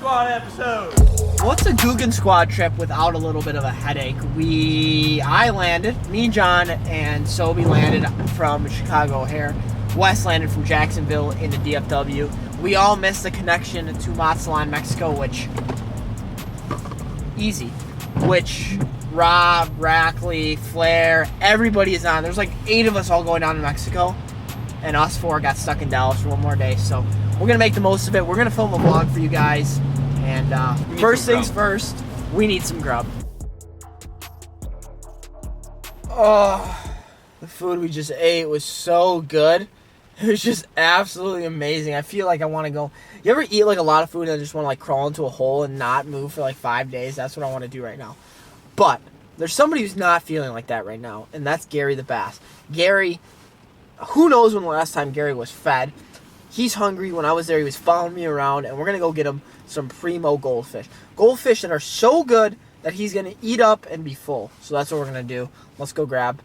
Squad episode. What's a Googan Squad trip without a little bit of a headache? I landed, me, John, and Sobe landed from Chicago O'Hare. Wes landed from Jacksonville into DFW. We all missed the connection to Mazatlan, Mexico, which Rob, Rackley, Flair, everybody is on. There's like 8 of us all going down to Mexico, and us 4 got stuck in Dallas for one more day. So we're going to make the most of it. We're going to film a vlog for you guys. And first things first, we need some grub. Oh, the food we just ate was so good. It was just absolutely amazing. I feel like I want to go. You ever eat like a lot of food and just want to like crawl into a hole and not move for like 5 days? That's what I want to do right now. But there's somebody who's not feeling like that right now, and that's Gary the Bass. Gary, who knows when the last time Gary was fed? He's hungry. When I was there, he was following me around, and we're going to go get him some primo goldfish. Goldfish that are so good that he's going to eat up and be full. So that's what we're going to do. Let's go grab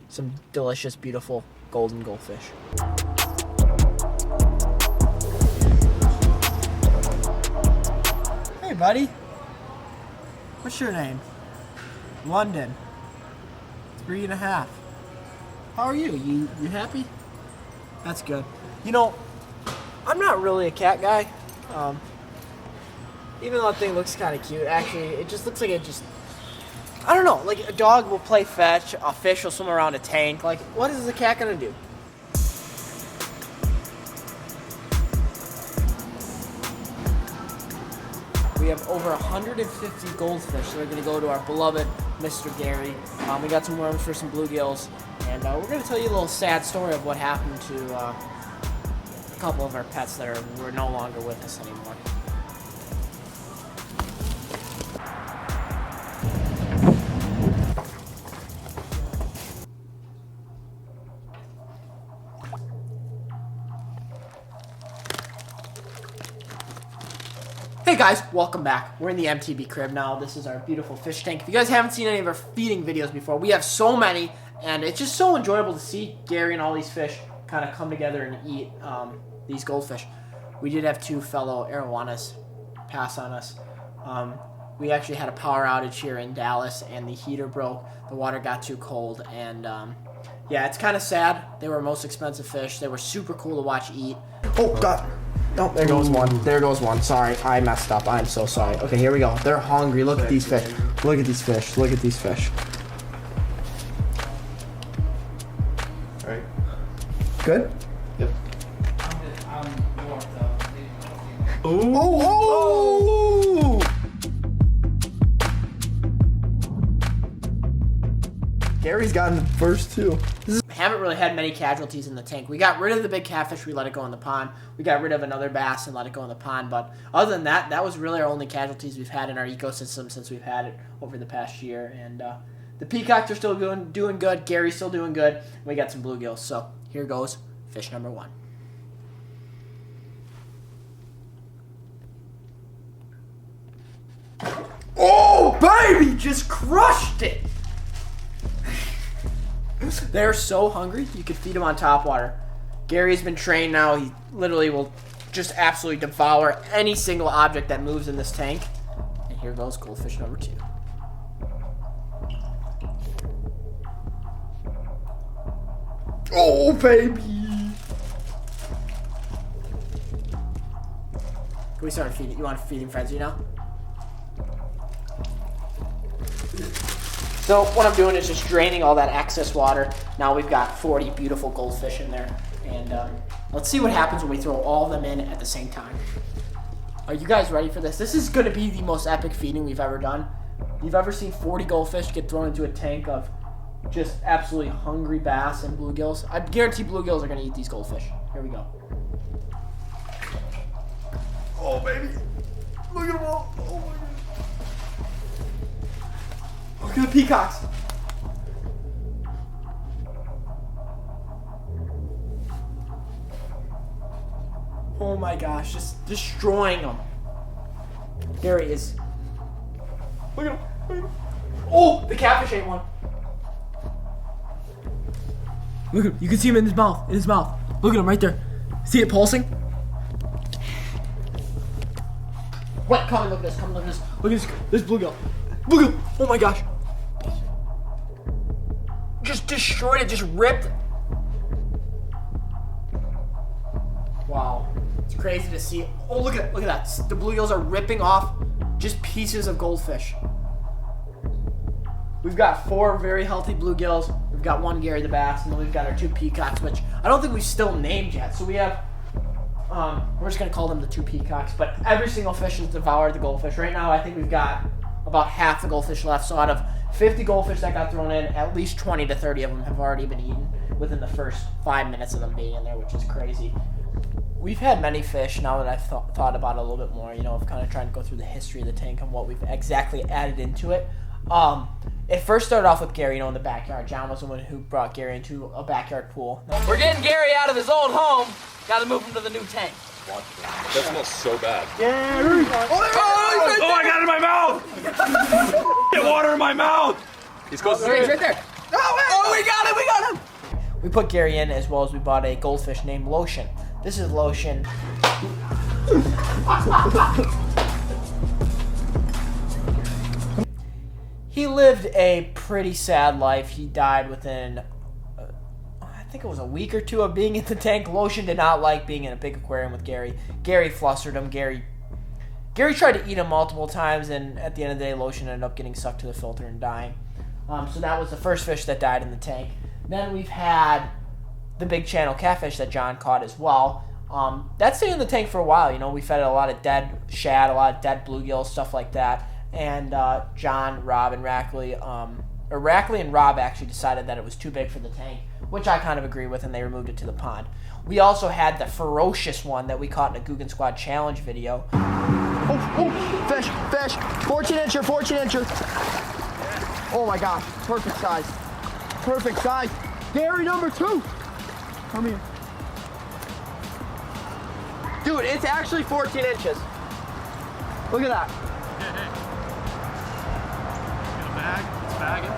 some delicious, beautiful golden goldfish. Hey, buddy. What's your name? London. 3.5. How are you? You happy? That's good. You know, I'm not really a cat guy. Even though that thing looks kind of cute, actually, it just looks like I don't know, like a dog will play fetch, a fish will swim around a tank. Like, what is the cat gonna do? We have over 150 goldfish that are gonna go to our beloved Mr. Gary. We got some worms for some bluegills, and we're gonna tell you a little sad story of what happened to a couple of our pets that were no longer with us anymore. Hey guys, welcome back. We're in the MTB crib now. This is our beautiful fish tank. If you guys haven't seen any of our feeding videos before, we have so many, and it's just so enjoyable to see Gary and all these fish kind of come together and eat these goldfish. We did have 2 fellow arowanas pass on us. We actually had a power outage here in Dallas, and the heater broke. The water got too cold, and yeah, it's kind of sad. They were our most expensive fish. They were super cool to watch eat. Oh, God. Oh, there goes one. There goes one. Sorry, I messed up. I'm so sorry. Okay, here we go. They're hungry. Look at these fish. Look at these fish. Look at these fish. All right. Good? Yep. Oh! Gary's gotten the first 2. Haven't really had many casualties in the tank. We got rid of the big catfish, we let it go in the pond. We got rid of another bass and let it go in the pond. But other than that, that was really our only casualties we've had in our ecosystem since we've had it over the past year. And the peacocks are still doing good. Gary's still doing good. We got some bluegills. So here goes fish number 1. Oh, baby! Just crushed it! They're so hungry, you could feed them on top water. Gary's been trained now. He literally will just absolutely devour any single object that moves in this tank. And here goes goldfish number 2. Oh, baby! Can we start feeding? You want feeding frenzy now? So what I'm doing is just draining all that excess water. Now we've got 40 beautiful goldfish in there. And let's see what happens when we throw all of them in at the same time. Are you guys ready for this? This is going to be the most epic feeding we've ever done. You've ever seen 40 goldfish get thrown into a tank of just absolutely hungry bass and bluegills? I guarantee bluegills are going to eat these goldfish. Here we go. Oh, baby. Look at them all. Oh, my God. Look at the peacocks. Oh my gosh, just destroying them. There he is. Look at him. Look at him. Oh, the catfish ate one. Look at him. You can see him in his mouth. In his mouth. Look at him right there. See it pulsing? Wait, come and look at this. Come and look at this. Look at this bluegill. Bluegill. Oh my gosh. Just destroyed it. Just ripped. Wow. It's crazy to see. Oh, look at that. The bluegills are ripping off just pieces of goldfish. We've got 4 very healthy bluegills. We've got 1 Gary the bass, and then we've got our 2 peacocks, which I don't think we've still named yet. So we have, we're just gonna call them the 2 peacocks. But every single fish has devoured the goldfish. Right now, I think we've got about half the goldfish left. So out of 50 goldfish that got thrown in, at least 20 to 30 of them have already been eaten within the first 5 minutes of them being in there, which is crazy. We've had many fish now that I've thought about it a little bit more, of kind of trying to go through the history of the tank and what we've exactly added into it. It first started off with Gary, in the backyard. John was the one who brought Gary into a backyard pool. We're getting Gary out of his old home. Got to move him to the new tank. That smells so bad. Gary! Oh, I got it in my mouth! Get water in my mouth! He's close to He's right there. Oh, we got him! We put Gary in, as well as we bought a goldfish named Lotion. This is Lotion. He lived a pretty sad life. He died within, I think it was a week or 2 of being in the tank. Lotion did not like being in a big aquarium with Gary. Gary flustered him. Gary tried to eat him multiple times, and at the end of the day, Lotion ended up getting sucked to the filter and dying. So that was the first fish that died in the tank. Then we've had the big channel catfish that John caught as well. That stayed in the tank for a while. We fed it a lot of dead shad, a lot of dead bluegills, stuff like that. And John, Rob, and Rackley, or Rackley and Rob actually decided that it was too big for the tank, which I kind of agree with, and they removed it to the pond. We also had the ferocious one that we caught in a Googan Squad challenge video. Oh, fish, 14-incher. Oh my gosh, perfect size. Gary number 2. Come here. Dude, it's actually 14 inches. Look at that. Hey. Got a bag? It's bagging.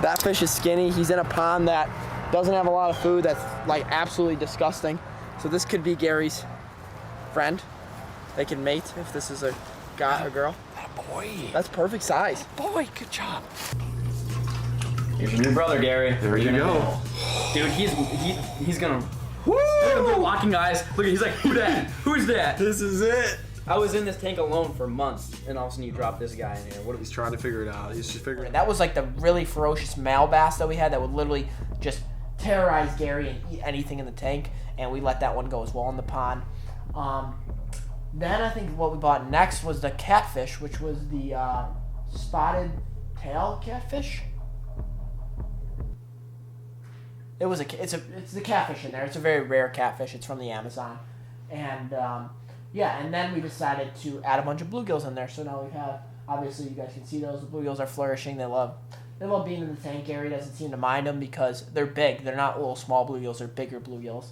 That fish is skinny. He's in a pond that doesn't have a lot of food. That's like absolutely disgusting. So this could be Gary's friend. They can mate if this is a guy or girl. boy. That's perfect size. Boy, good job. Here's your new brother, Gary. There you go. Dude, he's gonna. Woo! They're locking eyes. Look, he's like, who that? Who's that? This is it. I was in this tank alone for months, and all of a sudden you drop this guy in here. What? He's trying to figure it out. He's just figuring it out. That was like the really ferocious male bass that we had that would literally just terrorize Gary and eat anything in the tank, and we let that one go as well in the pond. Then I think what we bought next was the catfish, which was the spotted tail catfish. It's the catfish in there. It's a very rare catfish. It's from the Amazon, and and then we decided to add a bunch of bluegills in there. So now we have, obviously you guys can see those. The bluegills are flourishing. They love being in the tank. Gary doesn't seem to mind them because they're big. They're not little small bluegills. They're bigger bluegills.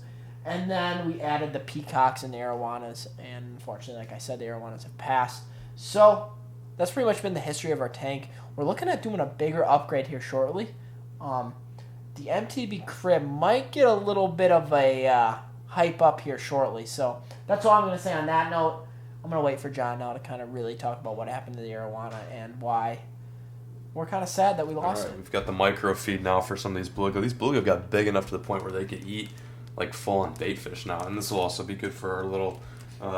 And then we added the peacocks and the arowanas, and unfortunately, like I said, the arowanas have passed. So that's pretty much been the history of our tank. We're looking at doing a bigger upgrade here shortly. The MTB crib might get a little bit of a hype up here shortly. So that's all I'm going to say on that note. I'm going to wait for John now to kind of really talk about what happened to the arowana and why we're kind of sad that we lost it. We've got the micro feed now for some of these bluegill. These bluegill got big enough to the point where they could eat like full-on bait fish now, and this will also be good for our little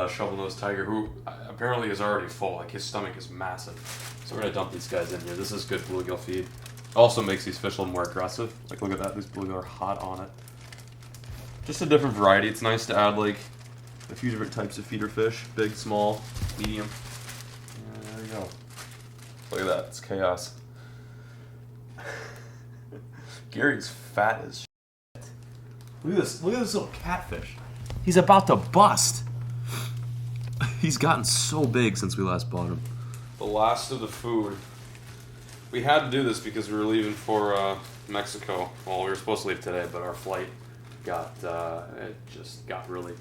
shovel-nosed tiger, who apparently is already full. Like, his stomach is massive. So we're gonna dump these guys in here. This is good bluegill feed. Also makes these fish a little more aggressive. Like, look at that. These bluegill are hot on it. Just a different variety. It's nice to add like a few different types of feeder fish: big, small, medium. There you go. Look at that. It's chaos. Gary's fat as shit. Look at this little catfish. He's about to bust. He's gotten so big since we last bought him. The last of the food. We had to do this because we were leaving for Mexico. Well, we were supposed to leave today, but our flight it just got really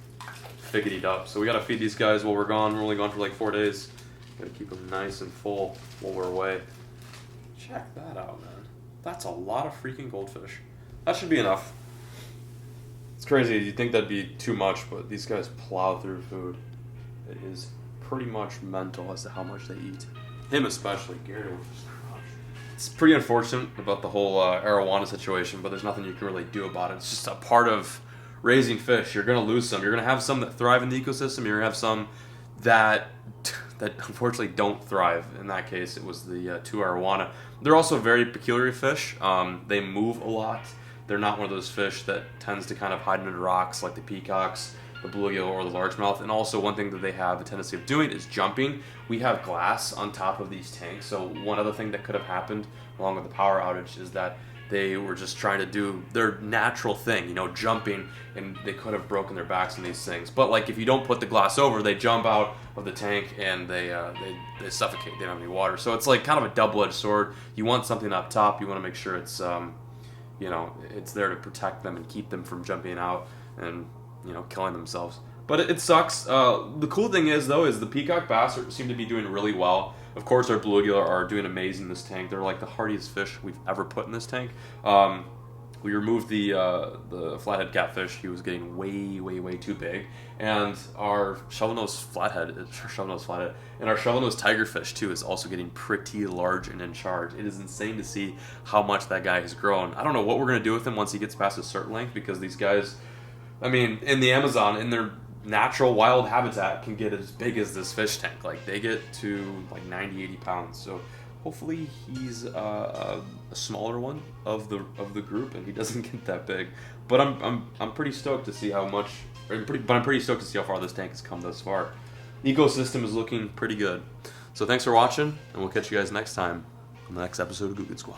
figgitied up. So we gotta feed these guys while we're gone. We're only gone for like 4 days. Gotta keep them nice and full while we're away. Check that out, man. That's a lot of freaking goldfish. That should be enough. It's crazy. You'd think that'd be too much, but these guys plow through food. It is pretty much mental as to how much they eat. Him especially, Gary will just crush. It's pretty unfortunate about the whole arowana situation, but there's nothing you can really do about it. It's just a part of raising fish. You're going to lose some. You're going to have some that thrive in the ecosystem. You're going to have some that unfortunately don't thrive. In that case, it was the two arowana. They're also very peculiar fish. They move a lot. They're not one of those fish that tends to kind of hide under rocks like the peacocks, the bluegill, or the largemouth. And also one thing that they have a tendency of doing is jumping. We have glass on top of these tanks, so one other thing that could have happened along with the power outage is that they were just trying to do their natural thing, you know, jumping, and they could have broken their backs in these things. But like if you don't put the glass over, they jump out of the tank and they suffocate. They don't have any water. So it's like kind of a double-edged sword. You want something up top. You want to make sure it's you know, it's there to protect them and keep them from jumping out and, you know, killing themselves. But it sucks. The cool thing is, though, is the peacock bass seem to be doing really well. Of course, our bluegill are doing amazing in this tank. They're like the hardiest fish we've ever put in this tank. We removed the flathead catfish. He was getting way too big. And our shovel-nosed flathead, and our shovel-nosed tigerfish, too, is also getting pretty large and in charge. It is insane to see how much that guy has grown. I don't know what we're going to do with him once he gets past a certain length, because these guys, I mean, in the Amazon, in their natural wild habitat, can get as big as this fish tank. Like, they get to like 90-80 pounds. So hopefully he's a smaller one of the group and he doesn't get that big. But I'm pretty stoked to see how much. I'm pretty stoked to see how far this tank has come thus far. The ecosystem is looking pretty good. So thanks for watching, and we'll catch you guys next time on the next episode of Googan Squad.